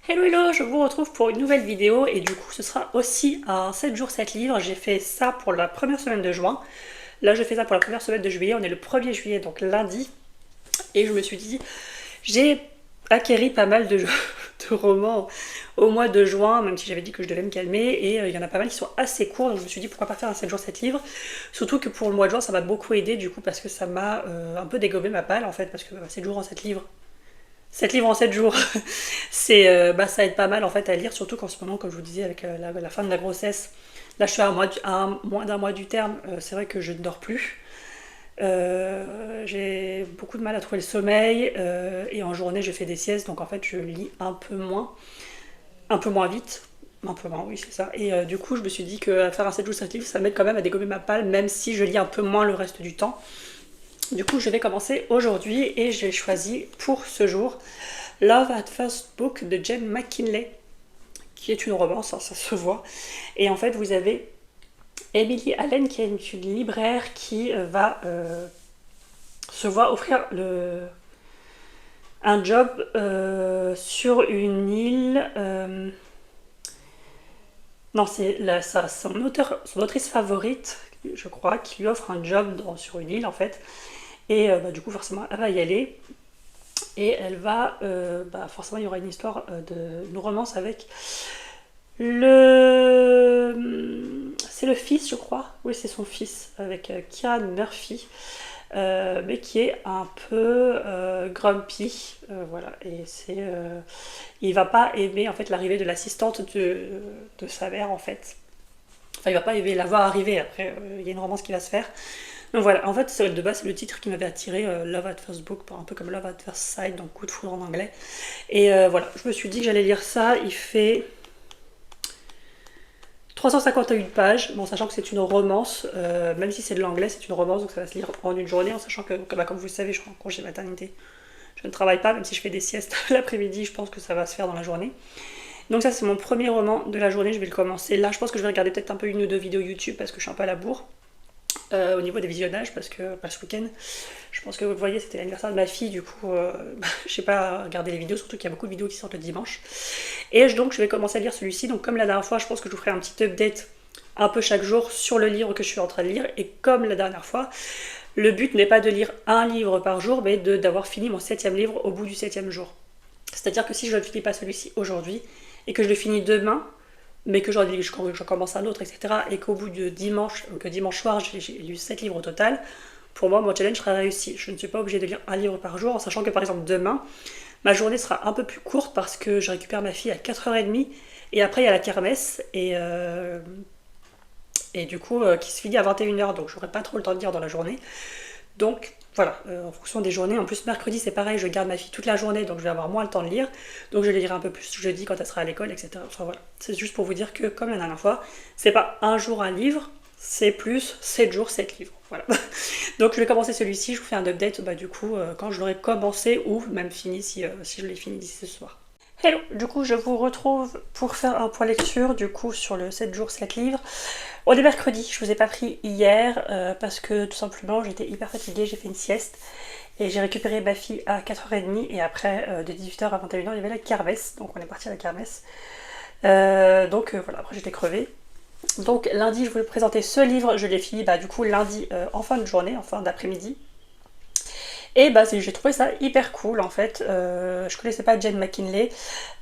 Hello hello, je vous retrouve pour une nouvelle vidéo et du coup ce sera aussi un 7 jours 7 livres. J'ai fait ça pour la première semaine de juin. Là je fais ça pour la première semaine de juillet, on est le 1er juillet donc lundi. Et je me suis dit, j'ai acquéri pas mal de, de romans au mois de juin, même si j'avais dit que je devais me calmer. Et il y en a pas mal qui sont assez courts, donc je me suis dit pourquoi pas faire un 7 jours 7 livres. Surtout que pour le mois de juin ça m'a beaucoup aidé du coup parce que ça m'a un peu dégommé ma palle en fait, parce que 7 jours en 7 livres. 7 livres en 7 jours, ça aide pas mal en fait à lire, surtout qu'en ce moment, comme je vous disais, avec la fin de la grossesse, là je suis à moins d'un mois du terme, c'est vrai que je ne dors plus. J'ai beaucoup de mal à trouver le sommeil et en journée je fais des siestes, donc en fait je lis un peu moins vite. Un peu moins, oui, c'est ça. Et du coup, je me suis dit que faire un 7 jours 7 livres, ça m'aide quand même à dégommer ma palle, même si je lis un peu moins le reste du temps. Du coup, je vais commencer aujourd'hui et j'ai choisi pour ce jour Love at First Book de Jane McKinley, qui est une romance, hein, ça se voit. Et en fait, vous avez Emily Allen, qui est une libraire qui va se voir offrir un job sur une île. Non, c'est son autrice favorite, je crois, qui lui offre un job sur une île en fait. Et du coup, forcément, elle va y aller. Et elle va, forcément, il y aura une histoire une romance avec c'est le fils, je crois. Oui, c'est son fils, avec Kieran Murphy, mais qui est un peu grumpy. Voilà, et il va pas aimer en fait l'arrivée de l'assistante de sa mère en fait. Enfin, il va pas aimer la voir arriver. Après, il y a une romance qui va se faire. Donc voilà, en fait, de base, c'est le titre qui m'avait attiré, Love at First Book, un peu comme Love at First Sight, donc coup de foudre en anglais. Et voilà, je me suis dit que j'allais lire ça. Il fait 351 pages, bon, sachant que c'est une romance, même si c'est de l'anglais, c'est une romance, donc ça va se lire en une journée, en sachant que, comme vous le savez, je suis en congé maternité. Je ne travaille pas, même si je fais des siestes l'après-midi, je pense que ça va se faire dans la journée. Donc ça, c'est mon premier roman de la journée, je vais le commencer. Là, je pense que je vais regarder peut-être un peu une ou deux vidéos YouTube, parce que je suis un peu à la bourre. Au niveau des visionnages, parce que ce week-end, je pense que vous voyez, c'était l'anniversaire de ma fille, du coup, je sais pas regarder les vidéos, surtout qu'il y a beaucoup de vidéos qui sortent le dimanche. Et donc, je vais commencer à lire celui-ci. Donc, comme la dernière fois, je pense que je vous ferai un petit update un peu chaque jour sur le livre que je suis en train de lire. Et comme la dernière fois, le but n'est pas de lire un livre par jour, mais d'avoir fini mon 7e livre au bout du 7e jour. C'est-à-dire que si je ne finis pas celui-ci aujourd'hui et que je le finis demain, mais que je commence un autre, etc., et qu'au bout de dimanche soir, j'ai lu 7 livres au total, pour moi, mon challenge sera réussi. Je ne suis pas obligée de lire un livre par jour, en sachant que, par exemple, demain, ma journée sera un peu plus courte parce que je récupère ma fille à 4h30, et après, il y a la kermesse, et du coup, qui se finit à 21h, donc j'aurai pas trop le temps de lire dans la journée. Donc voilà, en fonction des journées. En plus, mercredi, c'est pareil, je garde ma fille toute la journée, donc je vais avoir moins le temps de lire. Donc je lirai un peu plus jeudi quand elle sera à l'école, etc. Enfin voilà, c'est juste pour vous dire que, comme la dernière fois, c'est pas un jour un livre, c'est plus 7 jours 7 livres. Voilà. Donc je vais commencer celui-ci, je vous fais un update du coup quand je l'aurai commencé ou même fini si je l'ai fini d'ici ce soir. Hello, du coup je vous retrouve pour faire un point lecture du coup sur le 7 jours 7 livres. On est mercredi, je vous ai pas pris hier parce que tout simplement j'étais hyper fatiguée, j'ai fait une sieste et j'ai récupéré ma fille à 4h30 et après de 18h à 21h il y avait la kermesse, donc on est parti à la kermesse. Voilà, après j'étais crevée. Donc lundi je voulais présenter ce livre, je l'ai fini du coup lundi en fin de journée, en fin d'après-midi. Et j'ai trouvé ça hyper cool en fait. Je connaissais pas Jane McKinley.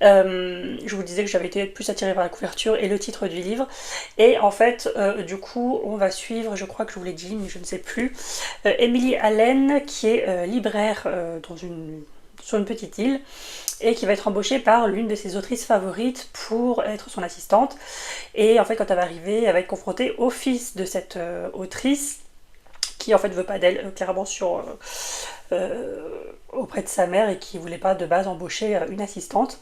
Je vous disais que j'avais été plus attirée par la couverture et le titre du livre. Et en fait, du coup, on va suivre, je crois que je vous l'ai dit, mais je ne sais plus, Emily Allen qui est libraire sur une petite île et qui va être embauchée par l'une de ses autrices favorites pour être son assistante. Et en fait, quand elle va arriver, elle va être confrontée au fils de cette autrice qui en fait veut pas d'elle clairement auprès de sa mère et qui voulait pas de base embaucher une assistante.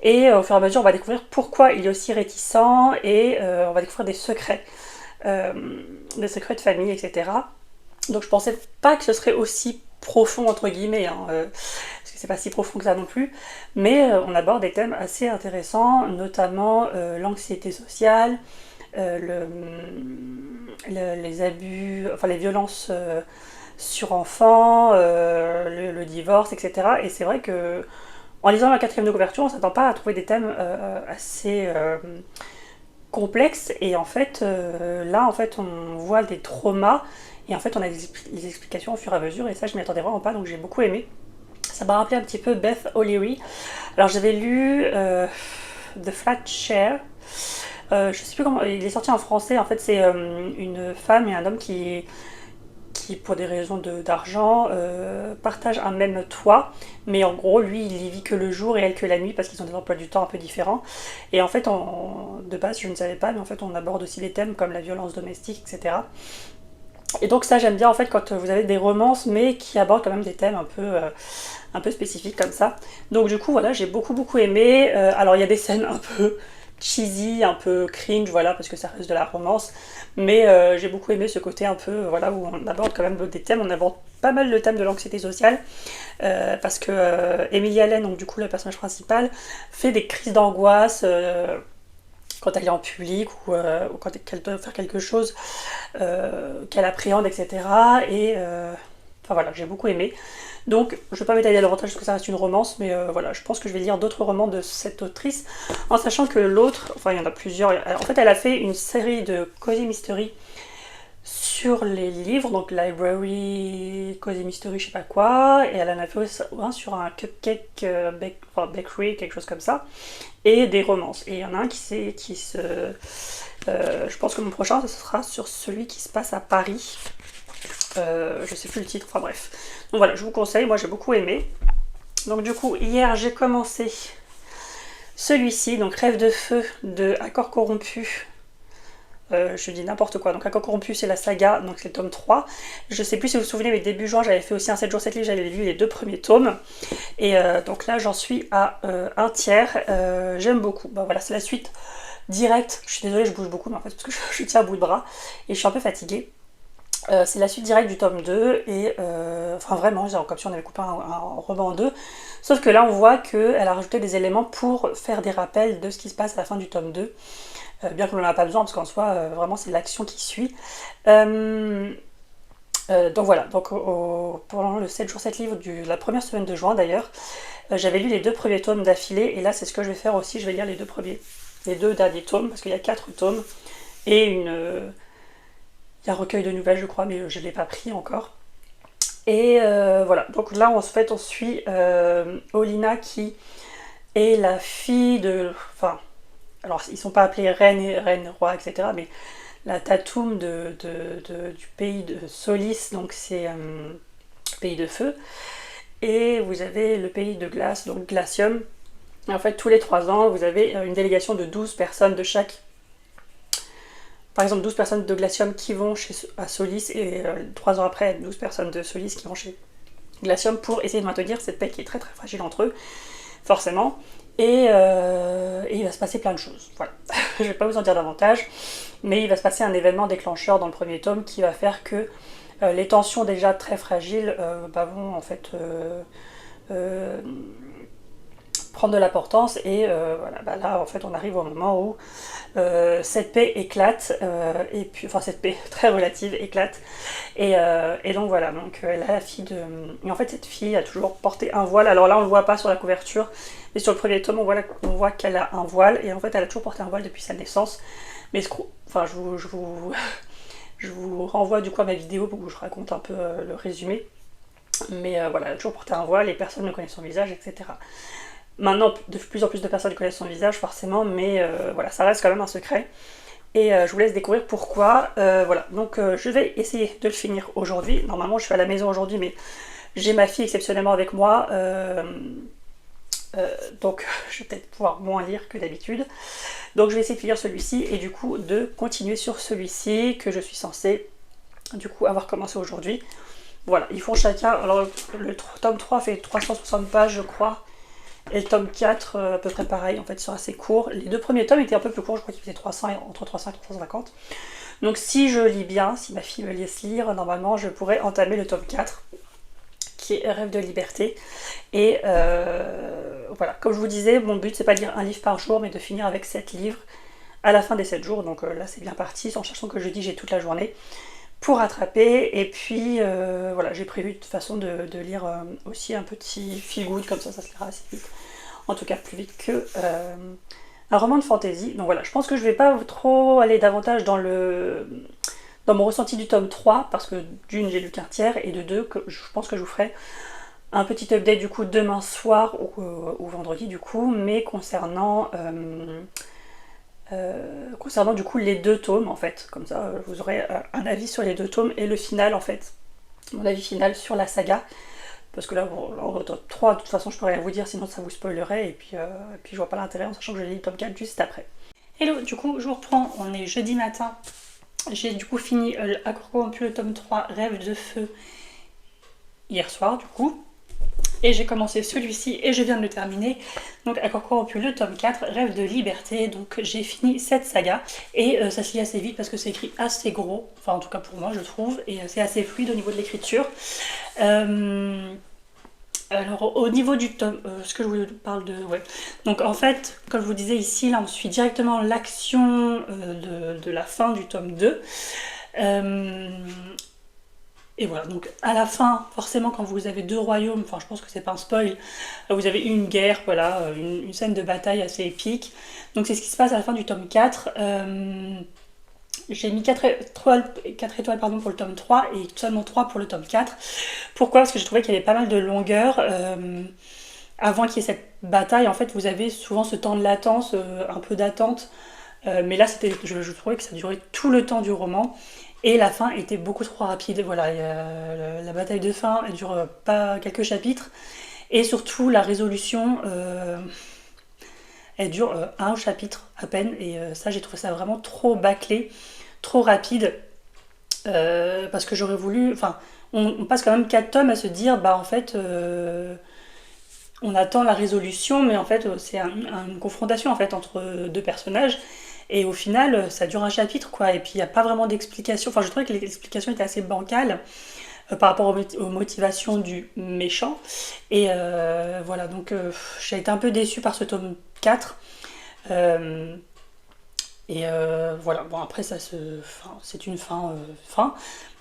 Et au fur et à mesure on va découvrir pourquoi il est aussi réticent et on va découvrir des secrets de famille, etc. Donc je pensais pas que ce serait aussi profond entre guillemets, hein, parce que c'est pas si profond que ça non plus, mais on aborde des thèmes assez intéressants, notamment l'anxiété sociale, les abus, enfin les violences sur enfants, le divorce, etc. Et c'est vrai que En lisant la quatrième de couverture, on s'attend pas à trouver des thèmes assez complexes. Et en fait, là, en fait, on voit des traumas. Et en fait, on a des explications au fur et à mesure. Et ça, je m'y attendais vraiment pas. Donc, j'ai beaucoup aimé. Ça m'a rappelé un petit peu Beth O'Leary. Alors, j'avais lu The Flat Share. Je sais plus comment. Il est sorti en français. En fait, c'est une femme et un homme qui pour des raisons d'argent, partagent un même toit, mais en gros, lui, il y vit que le jour et elle que la nuit parce qu'ils ont des emplois du temps un peu différents. Et en fait, de base, je ne savais pas, mais en fait, on aborde aussi des thèmes comme la violence domestique, etc. Et donc ça, j'aime bien en fait quand vous avez des romances, mais qui abordent quand même des thèmes un peu spécifiques comme ça. Donc du coup, voilà, j'ai beaucoup aimé. Alors il y a des scènes un peu cheesy, un peu cringe, voilà, parce que ça reste de la romance. Mais j'ai beaucoup aimé ce côté un peu, voilà, où on aborde quand même des thèmes. On aborde pas mal le thème de l'anxiété sociale, parce que Emily Allen, donc du coup le personnage principal, fait des crises d'angoisse quand elle est en public ou quand elle doit faire quelque chose qu'elle appréhende, etc. Et enfin voilà, j'ai beaucoup aimé. Donc, je ne vais pas m'étaler davantage parce que ça reste une romance, mais voilà, je pense que je vais lire d'autres romans de cette autrice, en sachant que l'autre, enfin il y en a plusieurs, en fait elle a fait une série de Cozy Mystery sur les livres, donc Library, Cozy Mystery, je sais pas quoi, et elle en a fait un sur un cupcake bakery, quelque chose comme ça, et des romances. Et il y en a un je pense que mon prochain, ce sera sur celui qui se passe à Paris. Je sais plus le titre, enfin bref. Donc voilà, je vous conseille, moi j'ai beaucoup aimé. Donc du coup, hier j'ai commencé celui-ci, donc Rêve de feu de Accord corrompu. Je dis n'importe quoi. Donc Accord corrompu, c'est la saga, donc c'est le tome 3. Je sais plus si vous vous souvenez, mais début juin, j'avais fait aussi un 7 jours 7 livres, j'avais lu les 2 premiers tomes. Et donc là, j'en suis à un tiers. J'aime beaucoup. Bah voilà, c'est la suite directe. Je suis désolée, je bouge beaucoup, mais en fait, parce que je tiens à bout de bras et je suis un peu fatiguée. C'est la suite directe du tome 2 et enfin vraiment, genre, comme si on avait coupé un roman en deux. Sauf que là, on voit qu'elle a rajouté des éléments pour faire des rappels de ce qui se passe à la fin du tome 2. Bien qu'on n'en a pas besoin, parce qu'en soi, vraiment, c'est l'action qui suit. Donc voilà, donc pendant le 7 jours 7 livres de la première semaine de juin d'ailleurs, j'avais lu les 2 premiers tomes d'affilée, et là c'est ce que je vais faire aussi, je vais lire les deux derniers tomes, parce qu'il y a 4 tomes, et il y a un recueil de nouvelles je crois, mais je ne l'ai pas pris encore. Et voilà, donc là en fait on suit Olina qui est la fille de... Enfin, alors ils sont pas appelés reine, roi, etc., mais la Tatum du pays de Solis, donc c'est pays de feu. Et vous avez le pays de glace, donc Glacium. Et en fait, tous les 3 ans, vous avez une délégation de 12 personnes de chaque. Par exemple, 12 personnes de Glacium qui vont à Solis, et 3 ans après, 12 personnes de Solis qui vont chez Glacium pour essayer de maintenir cette paix qui est très très fragile entre eux, forcément. Et il va se passer plein de choses. Voilà. Je vais pas vous en dire davantage, mais il va se passer un événement déclencheur dans le premier tome qui va faire que les tensions déjà très fragiles vont en fait prendre de l'importance, et voilà, là en fait on arrive au moment où cette paix éclate, et puis enfin cette paix très relative éclate, et donc voilà, donc la fille de... Et en fait cette fille a toujours porté un voile, alors là on le voit pas sur la couverture, mais sur le premier tome on voit qu'elle a un voile, et en fait elle a toujours porté un voile depuis sa naissance, mais enfin je vous renvoie du coup à ma vidéo où je raconte un peu le résumé, mais voilà, elle a toujours porté un voile et personne ne connaît son visage, etc. Maintenant, de plus en plus de personnes connaissent son visage, forcément, mais voilà, ça reste quand même un secret. Et je vous laisse découvrir pourquoi. Voilà, donc je vais essayer de le finir aujourd'hui. Normalement, je suis à la maison aujourd'hui, mais j'ai ma fille exceptionnellement avec moi. Donc, je vais peut-être pouvoir moins lire que d'habitude. Donc, je vais essayer de finir celui-ci et du coup de continuer sur celui-ci que je suis censée du coup avoir commencé aujourd'hui. Voilà, ils font chacun. Alors, le tome 3 fait 360 pages, je crois. Et le tome 4, à peu près pareil, en fait, ils sont assez courts. Les 2 premiers tomes étaient un peu plus courts, je crois qu'ils faisaient 300, entre 300 et 350. Donc si je lis bien, si ma fille me laisse lire, normalement je pourrais entamer le tome 4, qui est Rêve de liberté. Et voilà, comme je vous disais, mon but c'est pas de lire un livre par jour, mais de finir avec 7 livres à la fin des 7 jours. Donc là c'est bien parti, en sachant que jeudi j'ai toute la journée pour rattraper. Et puis voilà, j'ai prévu de toute façon de lire aussi un petit feel good, comme ça se lira assez vite. en tout cas plus vite que un roman de fantasy. Donc voilà, je pense que je vais pas trop aller davantage dans mon ressenti du tome 3, parce que d'une, j'ai lu qu'un tiers, et de deux, que je pense que je vous ferai un petit update du coup demain soir ou vendredi du coup, mais concernant du coup les deux tomes en fait. Comme ça, vous aurez un avis sur les deux tomes et le final en fait, mon avis final sur la saga. Parce que là, bon, en top 3, de toute façon, je pourrais rien vous dire, sinon ça vous spoilerait, et puis je vois pas l'intérêt, en sachant que je lis le tome 4 juste après. Hello, du coup, je vous reprends, on est jeudi matin. J'ai du coup fini Accord corrompu le tome 3, Rêve de feu, hier soir du coup. Et j'ai commencé celui-ci et je viens de le terminer. Donc Accord corrompu le tome 4, Rêve de liberté. Donc j'ai fini cette saga. Et ça se lit assez vite parce que c'est écrit assez gros. Enfin en tout cas pour moi je trouve. Et c'est assez fluide au niveau de l'écriture. Alors au niveau du tome, ce que je vous parle de... Ouais. Donc en fait, comme je vous disais ici, là on suit directement l'action de la fin du tome 2. Et voilà, donc à la fin, forcément quand vous avez deux royaumes, enfin je pense que c'est pas un spoil, vous avez une guerre, voilà, une scène de bataille assez épique. Donc c'est ce qui se passe à la fin du tome 4. J'ai mis 4 étoiles pardon, pour le tome 3 et seulement 3 pour le tome 4. Pourquoi? Parce que je trouvais qu'il y avait pas mal de longueur. Avant qu'il y ait cette bataille, en fait, vous avez souvent ce temps de latence, un peu d'attente. Mais là, je trouvais que ça durait tout le temps du roman. Et la fin était beaucoup trop rapide. Voilà, la bataille de fin, elle dure pas quelques chapitres. Et surtout, la résolution, elle dure un chapitre à peine. Et ça, j'ai trouvé ça vraiment trop bâclé, trop rapide. Parce que j'aurais voulu... Enfin, on passe quand même 4 tomes à se dire, bah en fait... on attend la résolution, mais en fait, c'est une confrontation en fait, entre deux personnages. Et au final, ça dure un chapitre, quoi. Et puis, il n'y a pas vraiment d'explication. Enfin, je trouvais que l'explication était assez bancale par rapport aux motivations du méchant. Et voilà, donc j'ai été un peu déçue par ce tome 4. Voilà, bon, après, c'est une fin.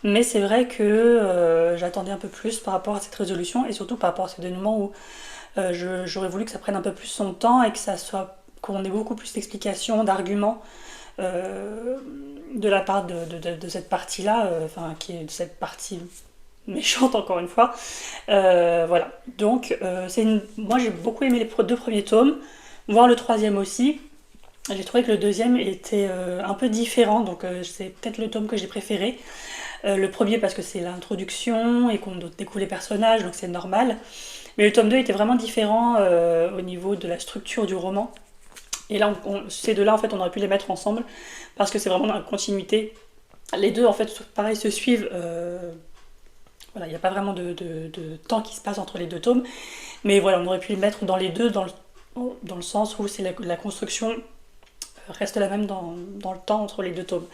Mais c'est vrai que j'attendais un peu plus par rapport à cette résolution et surtout par rapport à ce dénouement où j'aurais voulu que ça prenne un peu plus son temps et qu'on ait beaucoup plus d'explications, d'arguments de la part de cette partie-là, qui est de cette partie méchante encore une fois. Voilà, donc moi j'ai beaucoup aimé les deux premiers tomes, voire le troisième aussi. J'ai trouvé que le deuxième était un peu différent, donc c'est peut-être le tome que j'ai préféré. Le premier parce que c'est l'introduction et qu'on découvre les personnages, donc c'est normal. Mais le tome 2 était vraiment différent au niveau de la structure du roman. Et là, ces deux-là, en fait, on aurait pu les mettre ensemble parce que c'est vraiment dans la continuité. Les deux, en fait, pareil, se suivent. Voilà, il n'y a pas vraiment de temps qui se passe entre les deux tomes. Mais voilà, on aurait pu les mettre dans les deux dans le sens où c'est la construction reste la même dans le temps entre les deux tomes.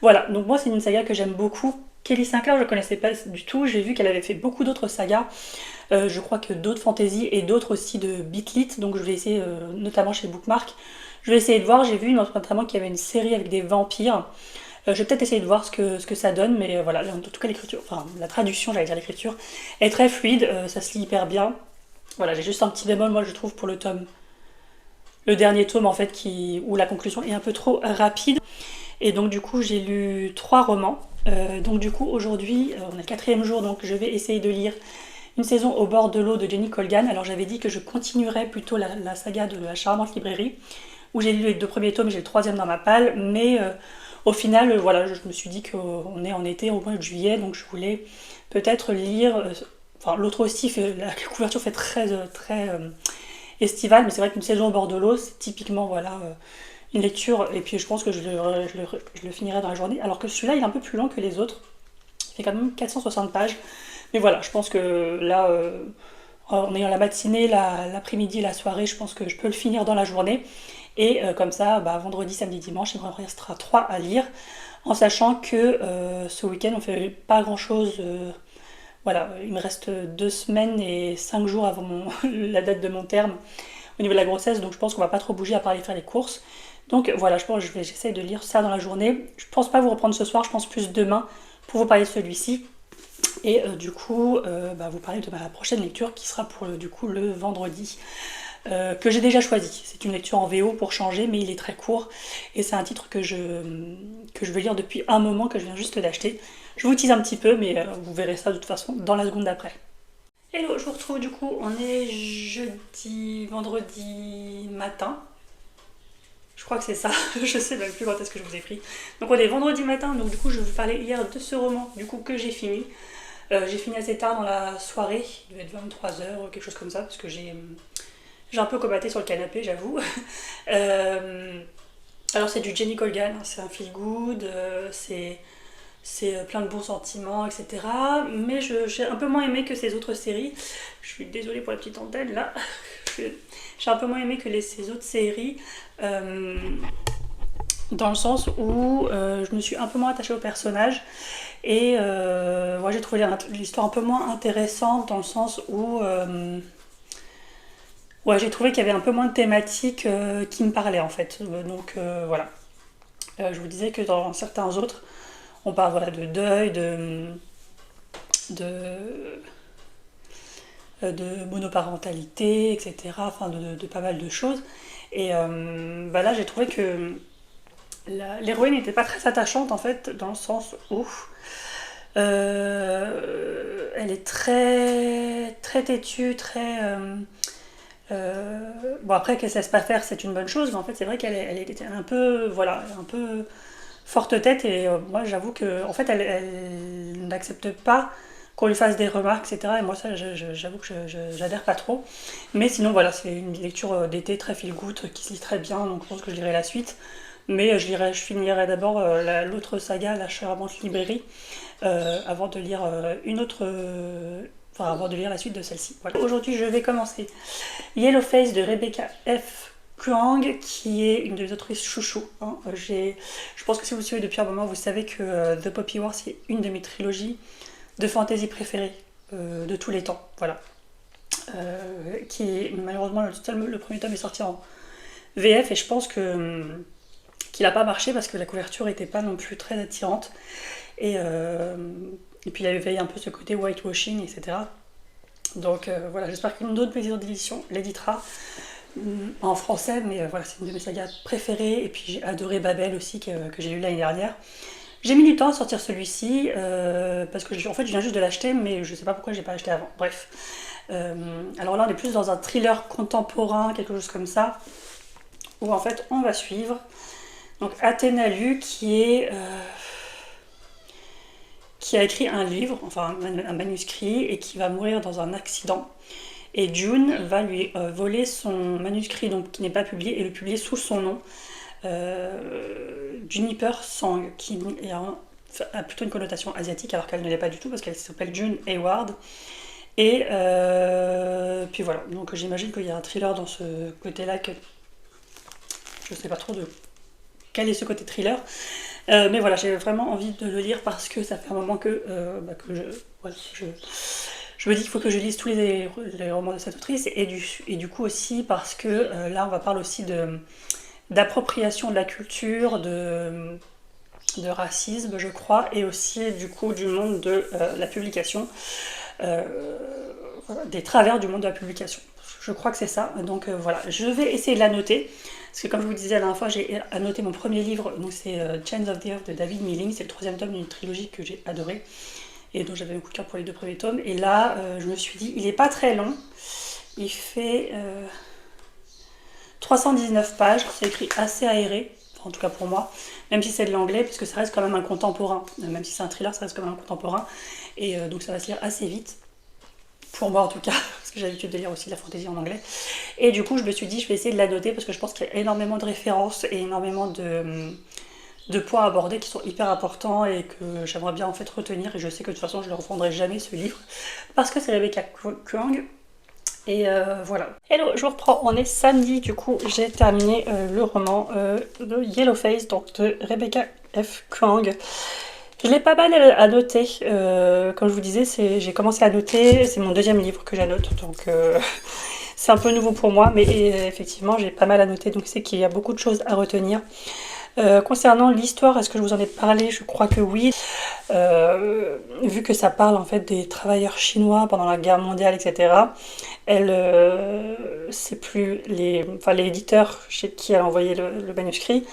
Voilà, donc moi, c'est une saga que j'aime beaucoup. Kelly Sinclair, je ne connaissais pas du tout. J'ai vu qu'elle avait fait beaucoup d'autres sagas. Je crois que d'autres fantasy et d'autres aussi de Bitlit, donc je vais essayer, notamment chez Bookmark, je vais essayer de voir. J'ai vu notamment qu'il y avait une série avec des vampires. Je vais peut-être essayer de voir ce que ça donne, mais voilà, en tout cas l'écriture, enfin la traduction, j'allais dire l'écriture, est très fluide, ça se lit hyper bien. Voilà, j'ai juste un petit bémol, moi je trouve, pour le dernier tome en fait, où la conclusion est un peu trop rapide. Et donc du coup j'ai lu 3 romans. Donc du coup aujourd'hui, on est le 4e jour, donc je vais essayer de lire Une saison au bord de l'eau de Jenny Colgan. Alors j'avais dit que je continuerais plutôt la saga de la charmante librairie, où j'ai lu les 2 premiers tomes, j'ai le 3e dans ma palle, mais au final, voilà, je me suis dit qu'on est en été, au mois de juillet, donc je voulais peut-être lire... Enfin, l'autre aussi, la couverture fait très estivale, mais c'est vrai qu'une saison au bord de l'eau, c'est typiquement, voilà... une lecture, et puis je pense que je le finirai dans la journée, alors que celui-là il est un peu plus long que les autres, il fait quand même 460 pages, mais voilà, je pense que là, en ayant la matinée, l'après-midi, la soirée, je pense que je peux le finir dans la journée, et comme ça, vendredi, samedi, dimanche, il me restera 3 à lire, en sachant que ce week-end on fait pas grand-chose, voilà, il me reste 2 semaines et 5 jours avant la date de mon terme, au niveau de la grossesse, donc je pense qu'on va pas trop bouger à part aller faire les courses. Donc voilà, je pense que j'essaie de lire ça dans la journée. Je pense pas vous reprendre ce soir, je pense plus demain pour vous parler de celui-ci. Et du coup, vous parler de ma prochaine lecture qui sera pour du coup le vendredi. que j'ai déjà choisi. C'est une lecture en VO pour changer, mais il est très court et c'est un titre que je veux lire depuis un moment, que je viens juste d'acheter. Je vous tease un petit peu, mais vous verrez ça de toute façon dans la seconde d'après. Hello, je vous retrouve du coup, on est vendredi matin. Je crois que c'est ça, je sais même plus quand est-ce que je vous ai pris. Donc on est vendredi matin, donc du coup je vais vous parler hier de ce roman du coup que j'ai fini. J'ai fini assez tard dans la soirée, il devait être 23h, quelque chose comme ça, parce que j'ai un peu comaté sur le canapé, j'avoue. Alors c'est du Jenny Colgan, c'est un feel good, c'est plein de bons sentiments, etc. Mais j'ai un peu moins aimé que ces autres séries. Je suis désolée pour la petite antenne là. J'ai un peu moins aimé que ces autres séries. Dans le sens où je me suis un peu moins attachée au personnage. Et j'ai trouvé l'histoire un peu moins intéressante dans le sens où j'ai trouvé qu'il y avait un peu moins de thématiques qui me parlaient en fait. Donc voilà. Je vous disais que dans certains autres, on parle voilà, de deuil, de monoparentalité, etc. Enfin de pas mal de choses. Et là j'ai trouvé que l'héroïne n'était pas très attachante en fait, dans le sens où elle est très, très têtue, très... bon après qu'elle ne cesse pas faire, c'est une bonne chose, mais en fait c'est vrai qu'elle était un peu, voilà, un peu forte tête et moi j'avoue que en fait elle n'accepte pas qu'on lui fasse des remarques, etc. Et moi ça j'avoue que j'adhère pas trop. Mais sinon voilà, c'est une lecture d'été très feel good qui se lit très bien, donc je pense que je lirai la suite. Mais je finirai d'abord l'autre saga, La charmante librairie, avant de lire avant de lire la suite de celle-ci. Voilà. Aujourd'hui, je vais commencer Yellowface de Rebecca F. Kuang, qui est une de mes autrices chouchou. Hein. Je pense que si vous suivez depuis un moment, vous savez que The Poppy War, c'est une de mes trilogies de fantasy préférées de tous les temps. Voilà. Qui est malheureusement le premier tome est sorti en VF et je pense qu'il n'a pas marché parce que la couverture n'était pas non plus très attirante. Et puis il avait un peu ce côté whitewashing, etc. Donc voilà, j'espère qu'une autre maison d'édition l'éditera en français, mais voilà, c'est une de mes sagas préférées. Et puis j'ai adoré Babel aussi, que j'ai lu l'année dernière. J'ai mis du temps à sortir celui-ci, parce que en fait je viens juste de l'acheter, mais je sais pas pourquoi j'ai pas acheté avant. Bref. Alors là on est plus dans un thriller contemporain, quelque chose comme ça, où en fait on va suivre donc Athéna Lu qui a écrit un livre, enfin un manuscrit, et qui va mourir dans un accident. Et June va lui voler son manuscrit, donc qui n'est pas publié, et le publier sous son nom, Juniper Sang, qui a plutôt une connotation asiatique, alors qu'elle ne l'est pas du tout, parce qu'elle s'appelle June Hayward. Et puis voilà, donc j'imagine qu'il y a un thriller dans ce côté-là, que je ne sais pas trop de quel est ce côté thriller. Mais voilà, j'ai vraiment envie de le lire parce que ça fait un moment que je me dis qu'il faut que je lise tous les romans de cette autrice et du coup aussi parce que là on va parler aussi d'appropriation de la culture, de racisme je crois, et aussi du coup du monde de la publication, des travers du monde de la publication. Je crois que c'est ça, donc voilà, je vais essayer de la noter. Parce que comme je vous disais la dernière fois, j'ai annoté mon premier livre, donc c'est Chains of the Earth de David Milling, c'est le 3e tome d'une trilogie que j'ai adoré et dont j'avais un coup de cœur pour les 2 premiers tomes. Et là, je me suis dit, il n'est pas très long, il fait 319 pages, c'est écrit assez aéré, enfin, en tout cas pour moi, même si c'est de l'anglais, puisque ça reste quand même un contemporain, même si c'est un thriller, ça reste quand même un contemporain, et donc ça va se lire assez vite. Pour moi en tout cas, parce que j'ai l'habitude de lire aussi de la fantaisie en anglais. Et du coup je me suis dit je vais essayer de la noter parce que je pense qu'il y a énormément de références et énormément de points abordés qui sont hyper importants et que j'aimerais bien en fait retenir, et je sais que de toute façon je ne le reprendrai jamais ce livre parce que c'est Rebecca Kuang. Et voilà. Hello, je vous reprends, on est samedi, du coup j'ai terminé le roman de Yellowface, donc de Rebecca F. Kuang. Je l'ai pas mal à noter, comme je vous disais, j'ai commencé à noter, c'est mon 2e livre que j'annote, donc c'est un peu nouveau pour moi, mais effectivement j'ai pas mal à noter, donc c'est qu'il y a beaucoup de choses à retenir. Concernant l'histoire, est-ce que je vous en ai parlé? Je crois que oui. Vu que ça parle en fait des travailleurs chinois pendant la guerre mondiale, etc., c'est plus enfin, l'éditeur chez qui elle a envoyé le manuscrit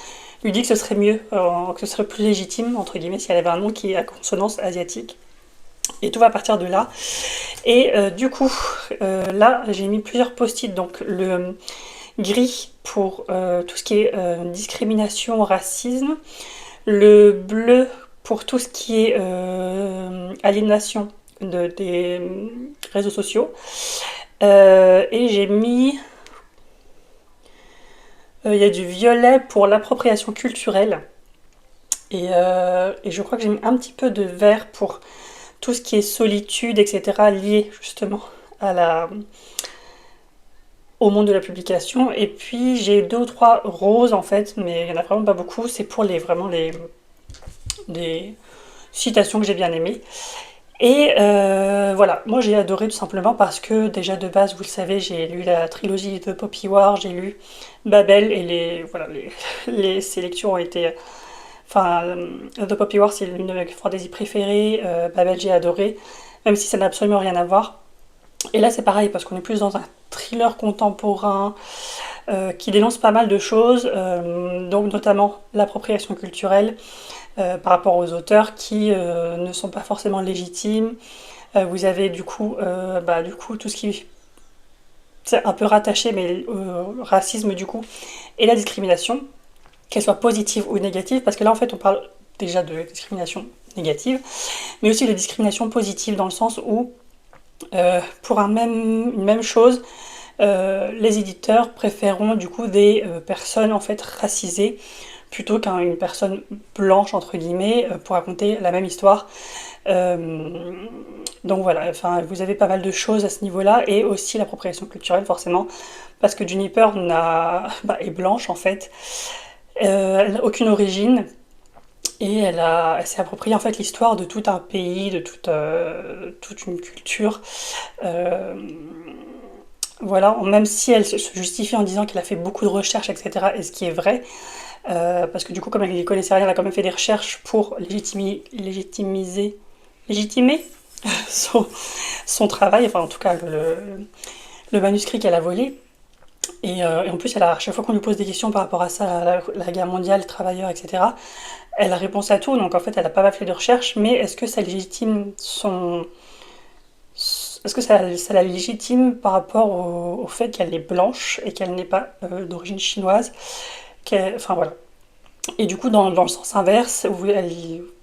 lui dit que ce serait mieux, que ce serait plus légitime, entre guillemets, si elle avait un nom qui est à consonance asiatique. Et tout va partir de là. Et du coup, là, j'ai mis plusieurs post-it. Donc, le gris pour tout ce qui est discrimination, racisme. Le bleu pour tout ce qui est aliénation des réseaux sociaux. Et j'ai mis... Il y a du violet pour l'appropriation culturelle. Et je crois que j'ai mis un petit peu de vert pour tout ce qui est solitude, etc., lié justement à au monde de la publication. Et puis j'ai deux ou trois roses en fait, mais il n'y en a vraiment pas beaucoup. C'est pour vraiment les citations que j'ai bien aimées. Et voilà, moi j'ai adoré tout simplement parce que déjà de base, vous le savez, j'ai lu la trilogie de Poppy War, j'ai lu Babel et voilà, ces lectures ont été... Enfin, The Poppy War c'est l'une de mes fantasy préférées, Babel j'ai adoré, même si ça n'a absolument rien à voir. Et là c'est pareil parce qu'on est plus dans un thriller contemporain qui dénonce pas mal de choses, donc notamment l'appropriation culturelle, par rapport aux auteurs qui ne sont pas forcément légitimes. Vous avez du coup tout ce qui c'est un peu rattaché, mais racisme du coup, et la discrimination, qu'elle soit positive ou négative, parce que là en fait on parle déjà de discrimination négative, mais aussi de discrimination positive dans le sens où pour une même chose, les éditeurs préféreront du coup des personnes en fait racisées plutôt qu'une personne blanche entre guillemets pour raconter la même histoire. Euh, donc voilà, enfin vous avez pas mal de choses à ce niveau-là et aussi l'appropriation culturelle forcément parce que Juniper est blanche en fait, elle n'a aucune origine et elle s'est appropriée en fait l'histoire de tout un pays, de toute une culture. Euh, voilà, même si elle se justifie en disant qu'elle a fait beaucoup de recherches, etc., et ce qui est vrai, parce que du coup, comme elle n'y connaissait rien, elle a quand même fait des recherches pour légitimer son, son travail, enfin en tout cas le manuscrit qu'elle a volé. Et en plus, à chaque fois qu'on lui pose des questions par rapport à ça, à la guerre mondiale, les travailleurs, etc., elle a réponse à tout, donc en fait, elle a pas mal fait de recherches, mais est-ce que ça légitime son... Est-ce que ça la légitime par rapport au fait qu'elle est blanche et qu'elle n'est pas d'origine chinoise, enfin voilà. Et du coup, dans le sens inverse,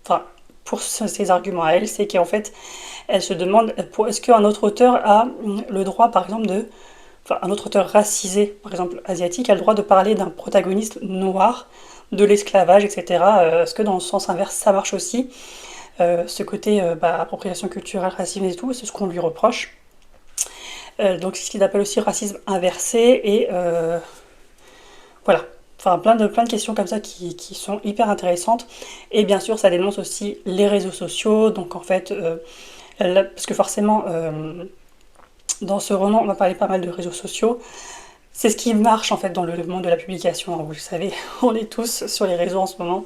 enfin, pour ses arguments à elle, c'est qu'en fait, elle se demande est-ce qu'un autre auteur a le droit, par exemple, enfin, un autre auteur racisé, par exemple asiatique, a le droit de parler d'un protagoniste noir, de l'esclavage, etc. Est-ce que dans le sens inverse, ça marche aussi? Ce côté appropriation culturelle, racisme et tout, c'est ce qu'on lui reproche. Donc c'est ce qu'il appelle aussi racisme inversé et voilà. Enfin plein de questions comme ça qui sont hyper intéressantes. Et bien sûr ça dénonce aussi les réseaux sociaux. Donc en fait, parce que forcément dans ce roman on va parler pas mal de réseaux sociaux. C'est ce qui marche en fait dans le monde de la publication, hein, vous le savez, on est tous sur les réseaux en ce moment.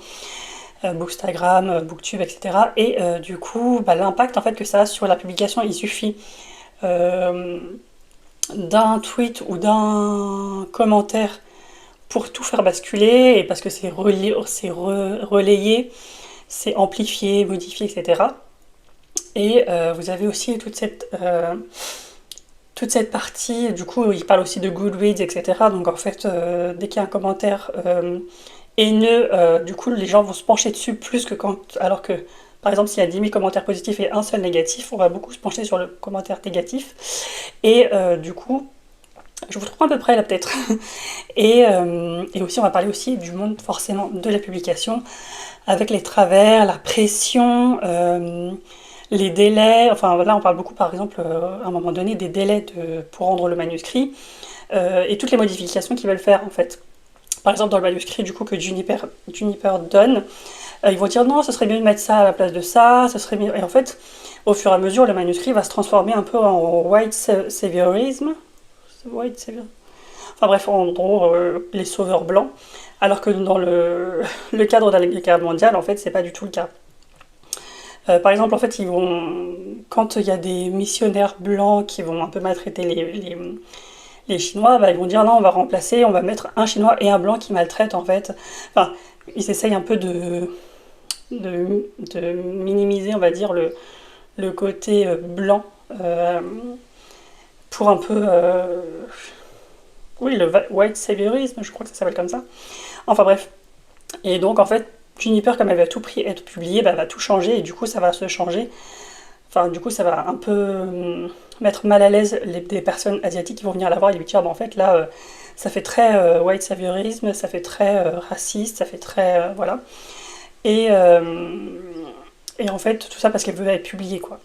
Bookstagram, Booktube, etc. Et du coup, l'impact en fait que ça a sur la publication, il suffit euh, d'un tweet ou d'un commentaire pour tout faire basculer, et parce que c'est relayé, c'est amplifié, modifié, etc. Et vous avez aussi toute cette partie, du coup, il parle aussi de Goodreads, etc. Donc en fait, dès qu'il y a un commentaire haineux, du coup, les gens vont se pencher dessus plus que quand... Alors que, par exemple, s'il y a 10 000 commentaires positifs et un seul négatif, on va beaucoup se pencher sur le commentaire négatif. Et du coup, je vous trouve à peu près là peut-être. Et aussi, on va parler aussi du monde forcément de la publication, avec les travers, la pression, les délais. Enfin là, on parle beaucoup, par exemple, à un moment donné, des délais pour rendre le manuscrit et toutes les modifications qu'ils veulent faire en fait. Par exemple, dans le manuscrit du coup que Juniper donne, ils vont dire non, ce serait mieux de mettre ça à la place de ça, ce serait mieux. Et en fait, au fur et à mesure, le manuscrit va se transformer un peu en white saviorisme. White savior. Enfin bref, en gros, les sauveurs blancs. Alors que dans le cadre de la guerre mondiale, en fait, c'est pas du tout le cas. Par exemple, en fait, quand il y a des missionnaires blancs qui vont un peu maltraiter les Chinois, bah, ils vont dire non, on va remplacer, on va mettre un Chinois et un blanc qui maltraitent en fait. Enfin, ils essayent un peu de minimiser, on va dire, le côté blanc euh, pour un peu. Oui, le white saviorisme, je crois que ça s'appelle comme ça. Enfin bref. Et donc en fait, Juniper, comme elle va tout prix être publiée, bah, elle va tout changer et du coup ça va se changer. Enfin, du coup, ça va un peu mettre mal à l'aise des personnes asiatiques qui vont venir la voir et lui dire, bah, en fait, là, ça fait très white saviorisme, ça fait très raciste, ça fait très. Voilà. Et, euh, et en fait, tout ça parce qu'elle veut être publiée, quoi.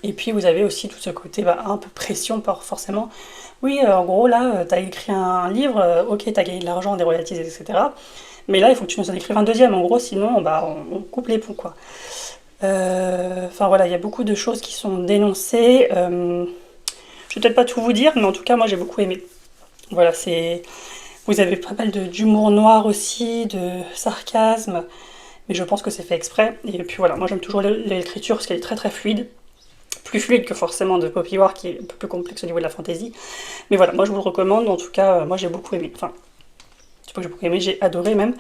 Et puis, vous avez aussi tout ce côté bah, un peu pression, pas forcément. Oui, en gros, là, t'as écrit un livre, ok, t'as gagné de l'argent, des royalties, etc. Mais là, il faut que tu nous en écrives un deuxième, en gros, sinon, bah, on coupe les ponts, quoi. Enfin voilà, il y a beaucoup de choses qui sont dénoncées. Je vais peut-être pas tout vous dire, mais en tout cas, moi j'ai beaucoup aimé. Voilà, c'est. Vous avez pas mal d'humour noir aussi, de sarcasme, mais je pense que c'est fait exprès. Et puis voilà, moi j'aime toujours l'écriture parce qu'elle est très très fluide. Plus fluide que forcément de Poppy War qui est un peu plus complexe au niveau de la fantasy. Mais voilà, moi je vous le recommande. En tout cas, moi j'ai beaucoup aimé. Enfin, c'est pas que j'ai beaucoup aimé, j'ai adoré même.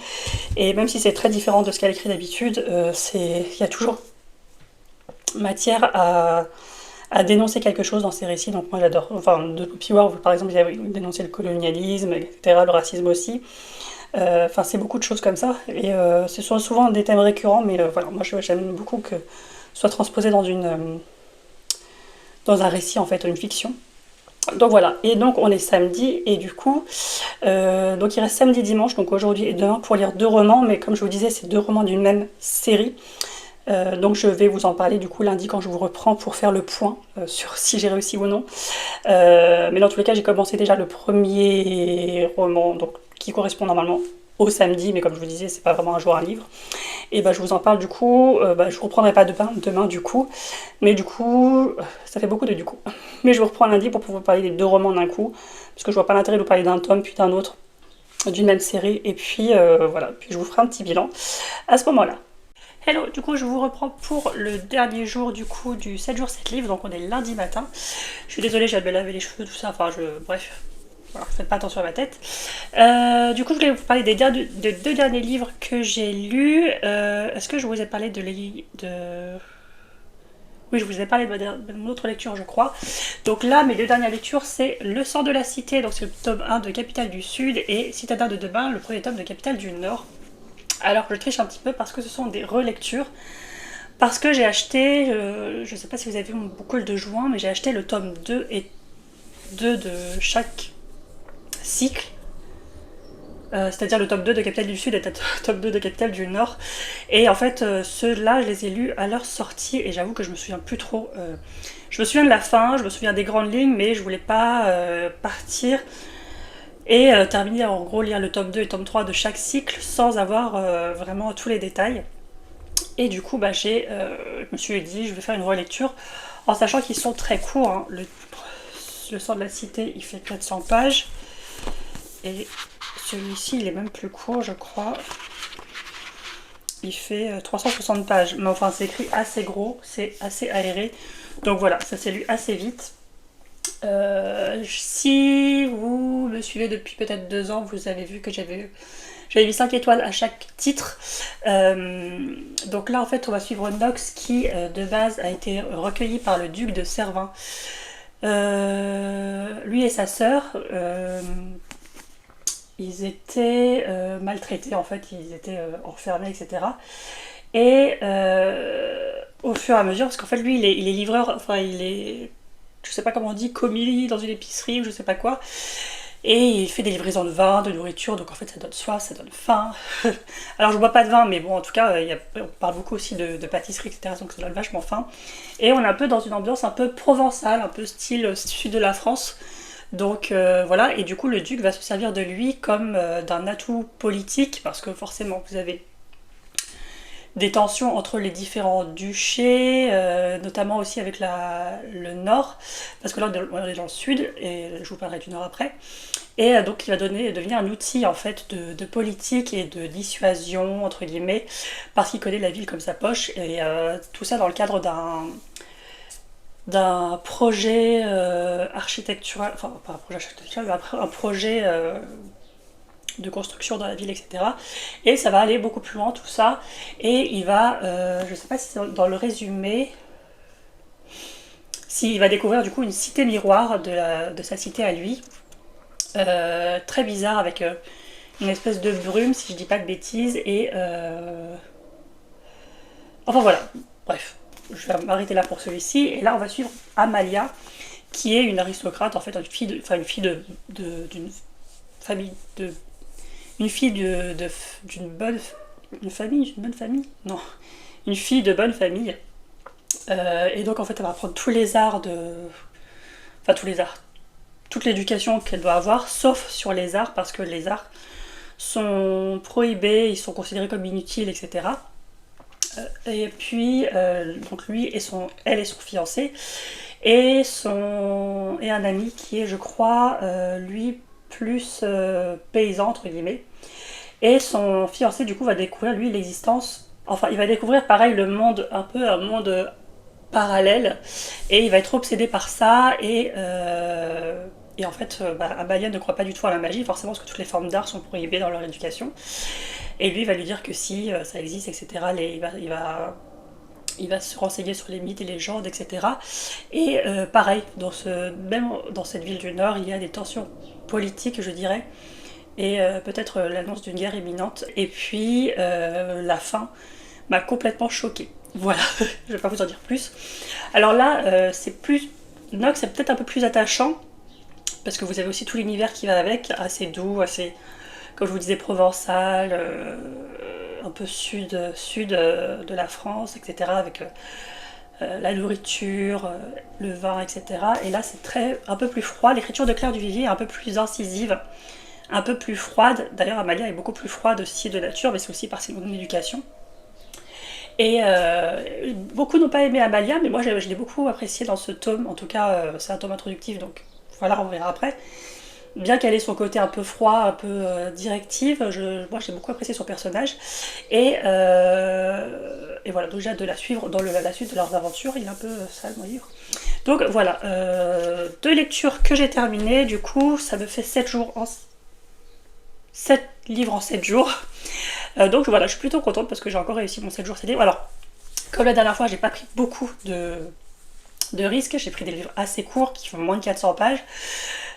Et même si c'est très différent de ce qu'elle écrit d'habitude, il y a toujours matière à dénoncer quelque chose dans ses récits. Donc moi j'adore. Enfin, de Poppy War, par exemple, il a dénoncé le colonialisme, etc., le racisme aussi. Enfin, c'est beaucoup de choses comme ça. Et ce sont souvent des thèmes récurrents, mais voilà, moi j'aime beaucoup que ce soit transposé dans un récit, en fait, une fiction. Donc voilà, et donc on est samedi, et du coup, donc il reste samedi, dimanche, donc aujourd'hui et demain pour lire deux romans, mais comme je vous disais, c'est deux romans d'une même série. Donc je vais vous en parler du coup lundi quand je vous reprends pour faire le point sur si j'ai réussi ou non. Mais dans tous les cas, j'ai commencé déjà le premier roman, donc qui correspond normalement au samedi, mais comme je vous disais, c'est pas vraiment un jour un livre. Et bah je vous en parle du coup. Je reprendrai pas demain du coup, mais du coup, ça fait beaucoup de du coup. Mais je vous reprends lundi pour pouvoir vous parler des deux romans d'un coup, parce que je vois pas l'intérêt de vous parler d'un tome puis d'un autre d'une même série. Et puis voilà, puis je vous ferai un petit bilan à ce moment-là. Hello, du coup je vous reprends pour le dernier jour du coup du 7 jours 7 livres, donc on est lundi matin. Je suis désolée, j'ai hâte de me laver les cheveux, tout ça, bref, voilà, faites pas attention à ma tête. Du coup je voulais vous parler des deux derniers livres que j'ai lus. Est-ce que je vous ai parlé Oui, je vous ai parlé de mon autre lecture, je crois. Donc là, mes deux dernières lectures, c'est Le sang de la cité, donc c'est le tome 1 de Capitale du Sud, et Citadin de demain, le premier tome de Capitale du Nord. Alors je triche un petit peu parce que ce sont des relectures. Parce que j'ai acheté, je ne sais pas si vous avez vu mon book haul de juin, mais j'ai acheté le tome 2 et 2 de chaque cycle. C'est-à-dire le tome 2 de Capitale du Sud et le tome 2 de Capitale du Nord. Et en fait, ceux-là, je les ai lus à leur sortie et j'avoue que je me souviens plus trop. Je me souviens de la fin, je me souviens des grandes lignes, mais je voulais pas partir et terminer en gros lire le tome 2 et le tome 3 de chaque cycle sans avoir vraiment tous les détails. Et du coup, je me suis dit, je vais faire une relecture en sachant qu'ils sont très courts. Hein. Le sang de la cité, il fait 400 pages. Et celui-ci, il est même plus court, je crois. Il fait 360 pages. Mais enfin, c'est écrit assez gros, c'est assez aéré. Donc voilà, ça s'est lu assez vite. Si vous me suivez depuis peut-être 2 ans, vous avez vu que j'avais mis 5 étoiles à chaque titre. Donc là, en fait, on va suivre Nox qui, de base, a été recueilli par le duc de Servin. Lui et sa sœur, ils étaient maltraités, en fait, ils étaient enfermés, etc. Et au fur et à mesure, parce qu'en fait, lui, il est livreur, enfin, je sais pas comment on dit, commis dans une épicerie ou je sais pas quoi. Et il fait des livraisons de vin, de nourriture, donc en fait ça donne soif, ça donne faim. Alors je bois pas de vin, mais bon, en tout cas, on parle beaucoup aussi de pâtisserie, etc. Donc ça donne vachement faim. Et on est un peu dans une ambiance un peu provençale, un peu style sud de la France. Donc voilà, et du coup le duc va se servir de lui comme d'un atout politique, parce que forcément vous avez des tensions entre les différents duchés, notamment aussi avec le nord, parce que là on est dans le sud, et je vous parlerai du nord après, et donc il va devenir un outil en fait de politique et de dissuasion, entre guillemets, parce qu'il connaît la ville comme sa poche, et tout ça dans le cadre d'un projet architectural, enfin pas un projet architectural, mais un projet de construction dans la ville, etc. Et ça va aller beaucoup plus loin tout ça, et il va, je sais pas si c'est dans le résumé, s'il va découvrir du coup une cité miroir de sa cité à lui, très bizarre avec une espèce de brume si je dis pas de bêtises, et enfin voilà, bref, je vais m'arrêter là pour celui-ci, et là on va suivre Amalia, qui est une aristocrate, en fait, une fille d'une famille de une fille d'une bonne famille, non, une fille de bonne famille. Et donc en fait elle va apprendre tous les arts enfin tous les arts, toute l'éducation qu'elle doit avoir, sauf sur les arts, parce que les arts sont prohibés, ils sont considérés comme inutiles, etc. Et puis donc lui et elle et son fiancé, et un ami qui est, je crois, lui plus paysan entre guillemets, et son fiancé du coup va découvrir lui l'existence, enfin il va découvrir pareil le monde, un peu un monde parallèle, et il va être obsédé par ça, et en fait Amalia ne croit pas du tout à la magie, forcément, parce que toutes les formes d'art sont prohibées dans leur éducation, et lui va lui dire que si ça existe, etc. Il va se renseigner sur les mythes et légendes, etc. Et pareil, même dans cette ville du Nord, il y a des tensions politiques, je dirais, et peut-être l'annonce d'une guerre imminente. Et puis la fin m'a complètement choquée. Voilà, je vais pas vous en dire plus. Alors là, Nox c'est peut-être un peu plus attachant, parce que vous avez aussi tout l'univers qui va avec, assez doux, assez, comme je vous disais, provençal, un peu sud de la France, etc. Avec la nourriture, le vin, etc. Et là, c'est un peu plus froid. L'écriture de Claire Duvivier est un peu plus incisive, un peu plus froide. D'ailleurs, Amalia est beaucoup plus froide aussi de nature, mais c'est aussi par son éducation. Et beaucoup n'ont pas aimé Amalia, mais moi je l'ai beaucoup apprécié dans ce tome. En tout cas, c'est un tome introductif, donc voilà, on verra après. Bien qu'elle ait son côté un peu froid, un peu directive, moi j'ai beaucoup apprécié son personnage. Et voilà, donc j'ai hâte de la suivre dans la suite de leurs aventures. Il est un peu sale mon livre. Donc voilà, 2 lectures que j'ai terminées. Du coup, ça me fait 7 livres en 7 jours. Donc voilà, je suis plutôt contente parce que j'ai encore réussi mon 7 jours CD. Alors, comme la dernière fois, j'ai pas pris beaucoup de risques. J'ai pris des livres assez courts qui font moins de 400 pages.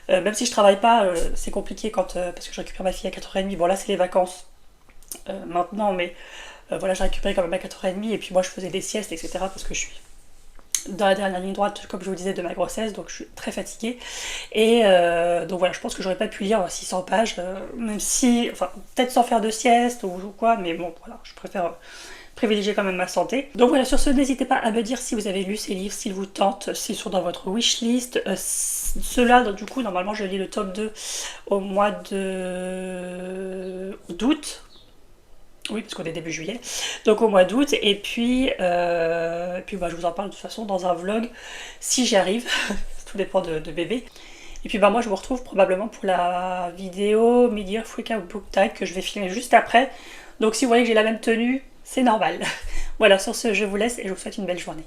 Même si je travaille pas, c'est compliqué parce que je récupère ma fille à 4h30. Bon là c'est les vacances maintenant, mais voilà, j'ai récupéré quand même à 4h30, et puis moi je faisais des siestes, etc. parce que je suis dans la dernière ligne droite, comme je vous disais, de ma grossesse, donc je suis très fatiguée. Et donc voilà, je pense que j'aurais pas pu lire 600 pages, même si, enfin, peut-être sans faire de sieste ou quoi, mais bon, voilà, je préfère privilégier quand même ma santé. Donc voilà, sur ce, n'hésitez pas à me dire si vous avez lu ces livres, s'ils vous tentent, s'ils sont dans votre wishlist. Ceux-là, du coup, normalement, je lis le tome 2 au mois d'août. Oui, parce qu'on est début juillet. Donc au mois d'août. Et puis, je vous en parle de toute façon dans un vlog, si j'y arrive. Tout dépend de bébé. Et puis moi, je vous retrouve probablement pour la vidéo Mid-Year Freak Out Book Tag que je vais filmer juste après. Donc si vous voyez que j'ai la même tenue, c'est normal. Voilà, sur ce, je vous laisse et je vous souhaite une belle journée.